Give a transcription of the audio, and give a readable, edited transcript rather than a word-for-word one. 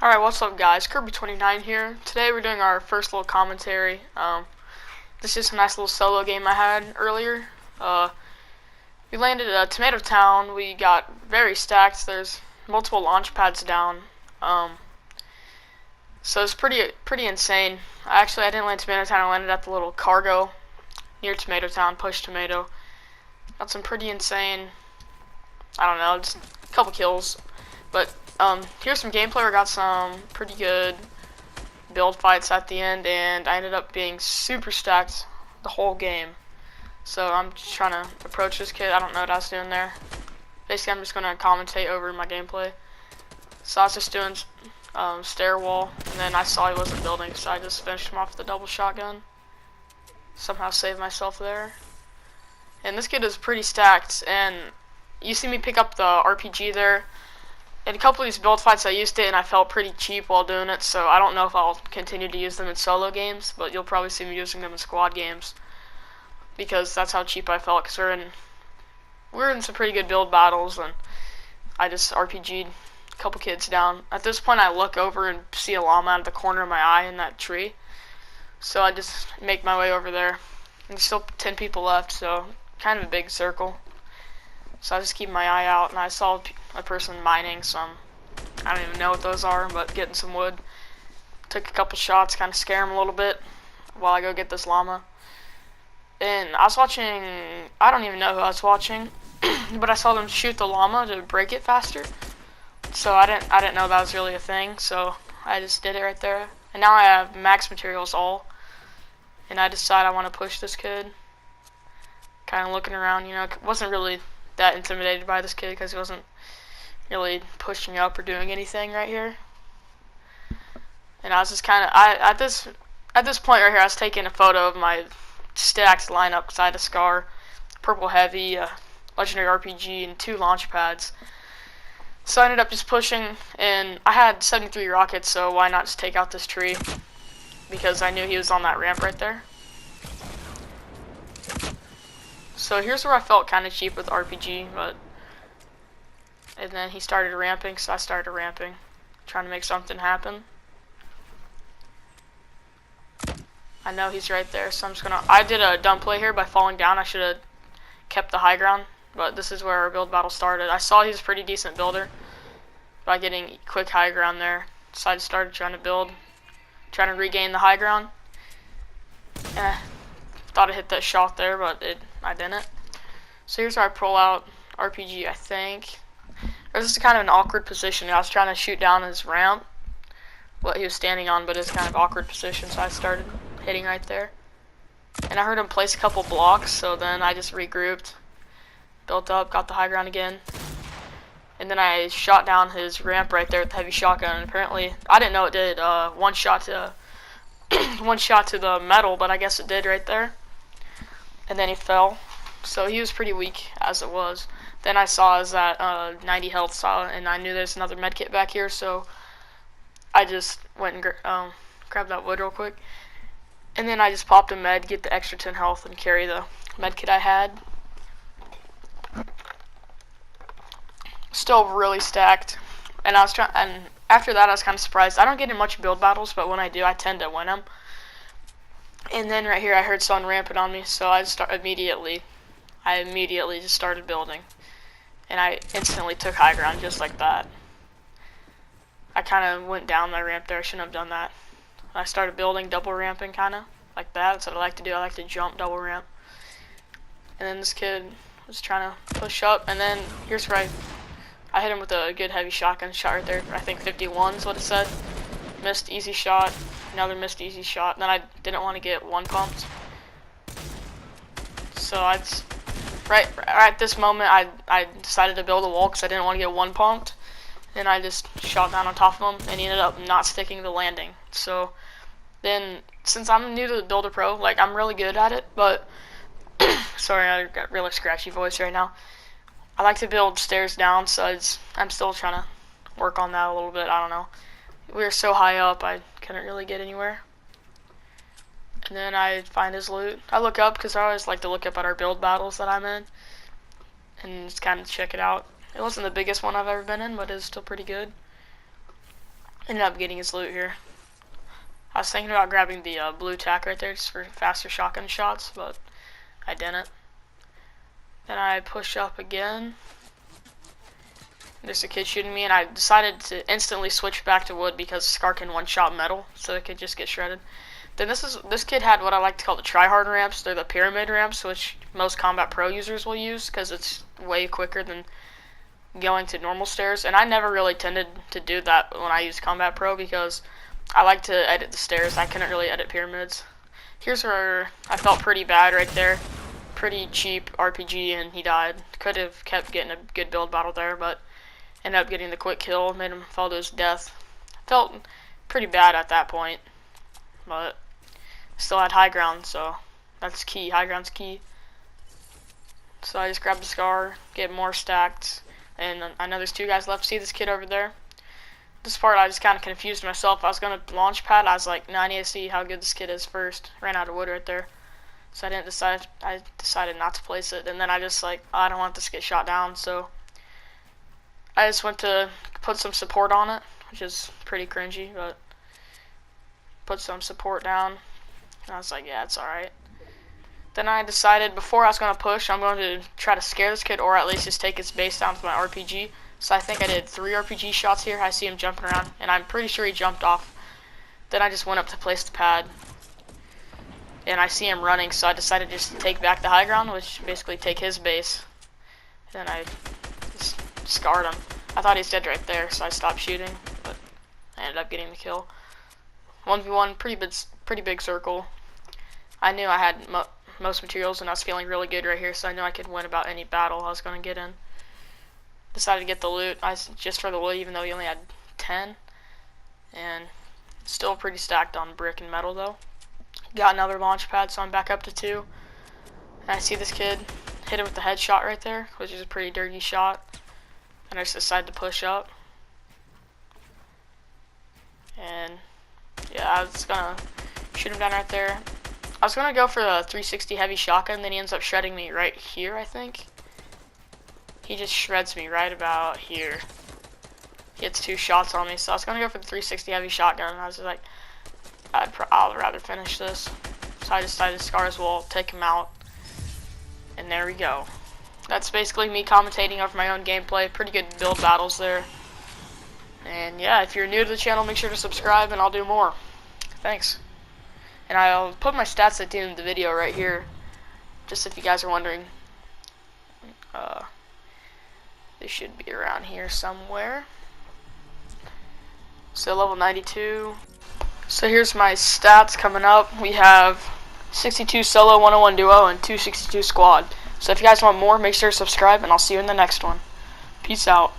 Alright, what's up guys? Kirby29 here. Today we're doing our first little commentary. This is a nice little solo game I had earlier. We landed at Tomato Town. We got very stacked. There's multiple launch pads down. So it's pretty insane. I didn't land Tomato Town. I landed at the little cargo near Tomato Town, Push Tomato. Got some pretty insane, I don't know, just a couple kills. But here's some gameplay. We got some pretty good build fights at the end, and I ended up being super stacked the whole game. So I'm just trying to approach this kid. I don't know what I was doing there. Basically, I'm just going to commentate over my gameplay. So I was just doing stair wall, and then I saw he wasn't building, so I just finished him off with a double shotgun. Somehow saved myself there. And this kid is pretty stacked, and you see me pick up the RPG there. In a couple of these build fights I used it and I felt pretty cheap while doing it, so I don't know if I'll continue to use them in solo games, but you'll probably see me using them in squad games because that's how cheap I felt, because we're in some pretty good build battles and I just RPG'd a couple kids down. At this point I look over and see a llama out of the corner of my eye in that tree, so I just make my way over there. And there's still 10 people left, so kind of a big circle. So I just keep my eye out, and I saw a person mining some, I don't even know what those are, but getting some wood. Took a couple shots, kind of scare him a little bit while I go get this llama. And I was watching, I don't even know who I was watching, but I saw them shoot the llama to break it faster. So I didn't know that was really a thing, so I just did it right there. And now I have max materials all, and I decide I want to push this kid. Kind of looking around, wasn't really that intimidated by this kid because he wasn't really pushing up or doing anything right here. And I was just kind of, at this point right here, I was taking a photo of my stacked lineup because I had a Scar, Purple Heavy, Legendary RPG, and 2 launch pads. So I ended up just pushing, and I had 73 rockets, so why not just take out this tree? Because I knew he was on that ramp right there. So here's where I felt kind of cheap with RPG, and then he started ramping, so I started ramping, trying to make something happen. I know he's right there, so I'm just gonna, I did a dumb play here by falling down. I should have kept the high ground, but this is where our build battle started. I saw he's a pretty decent builder by getting quick high ground there, so I just started trying to regain the high ground. Thought I hit that shot there, but I didn't. So here's where I pull out RPG, I think. This is kind of an awkward position. I was trying to shoot down his ramp, what he was standing on, but it's kind of awkward position, so I started hitting right there. And I heard him place a couple blocks, so then I just regrouped, built up, got the high ground again. And then I shot down his ramp right there with the heavy shotgun, and apparently, I didn't know it did one shot to the metal, but I guess it did right there. And then he fell, so he was pretty weak as it was. Then I saw his 90 health, and I knew there's another medkit back here, so I just went and grabbed that wood real quick. And then I just popped a med, get the extra 10 health, and carry the medkit I had. Still really stacked, and after that I was kind of surprised. I don't get in much build battles, but when I do, I tend to win them. And then right here I heard someone ramping on me, so I immediately just started building. And I instantly took high ground just like that. I kind of went down my ramp there, I shouldn't have done that. I started building, double ramping kind of, like that. That's what I like to do, I like to jump, double ramp. And then this kid was trying to push up, and then here's where I hit him with a good heavy shotgun shot right there. I think 51 is what it said. Missed easy shot. Another missed easy shot. And then I didn't want to get one pumped. So right at this moment, I decided to build a wall because I didn't want to get one pumped. And I just shot down on top of him, and he ended up not sticking the landing. So then, since I'm new to the Builder Pro, like, I'm really good at it, but sorry, I got really scratchy voice right now. I like to build stairs down, so I'm still trying to work on that a little bit. I don't know. We were so high up, I couldn't really get anywhere. And then I find his loot. I look up because I always like to look up at our build battles that I'm in and just kind of check it out. It wasn't the biggest one I've ever been in, but it was still pretty good. Ended up getting his loot here. I was thinking about grabbing the blue tack right there just for faster shotgun shots, but I didn't. Then I push up again. There's a kid shooting me, and I decided to instantly switch back to wood because Scar can one-shot metal, so it could just get shredded. Then this kid had what I like to call the try-hard ramps. They're the pyramid ramps, which most Combat Pro users will use because it's way quicker than going to normal stairs. And I never really tended to do that when I used Combat Pro because I like to edit the stairs. I couldn't really edit pyramids. Here's where I felt pretty bad right there. Pretty cheap RPG, and he died. Could have kept getting a good build battle there, but ended up getting the quick kill, made him fall to his death. Felt pretty bad at that point, but still had high ground, so that's key. High ground's key. So I just grabbed the Scar, get more stacked, and I know there's 2 guys left. See this kid over there? This part I just kind of confused myself. I was going to launch pad. I was like, no, I need to see how good this kid is first. Ran out of wood right there. So I decided not to place it, and then I just like, oh, I don't want this to get shot down, so I just went to put some support on it, which is pretty cringy, but put some support down, and I was like, yeah, it's alright. Then I decided before I was going to push, I'm going to try to scare this kid, or at least just take his base down with my RPG. So I think I did 3 RPG shots here. I see him jumping around, and I'm pretty sure he jumped off. Then I just went up to place the pad, and I see him running, so I decided just to take back the high ground, which basically take his base. Then I just scarred him. I thought he was dead right there, so I stopped shooting, but I ended up getting the kill. 1v1, pretty big circle. I knew I had most materials, and I was feeling really good right here, so I knew I could win about any battle I was going to get in. Decided to get the loot, just for the loot, even though he only had 10. And still pretty stacked on brick and metal, though. Got another launch pad, so I'm back up to 2. And I see this kid hit him with the headshot right there, which is a pretty dirty shot. And I just decided to push up. And yeah, I was gonna shoot him down right there. I was gonna go for the 360 heavy shotgun, then he ends up shredding me right here, I think. He just shreds me right about here. He gets 2 shots on me, so I was gonna go for the 360 heavy shotgun, and I was like, I'll rather finish this. So I decided to Scar as well, take him out. And there we go. That's basically me commentating over my own gameplay. Pretty good build battles there. And yeah, if you're new to the channel, make sure to subscribe and I'll do more. Thanks. And I'll put my stats at the end of the video right here, just if you guys are wondering. They should be around here somewhere. So level 92. So here's my stats coming up. We have 62 solo, 101 duo, and 262 squad. So if you guys want more, make sure to subscribe, and I'll see you in the next one. Peace out.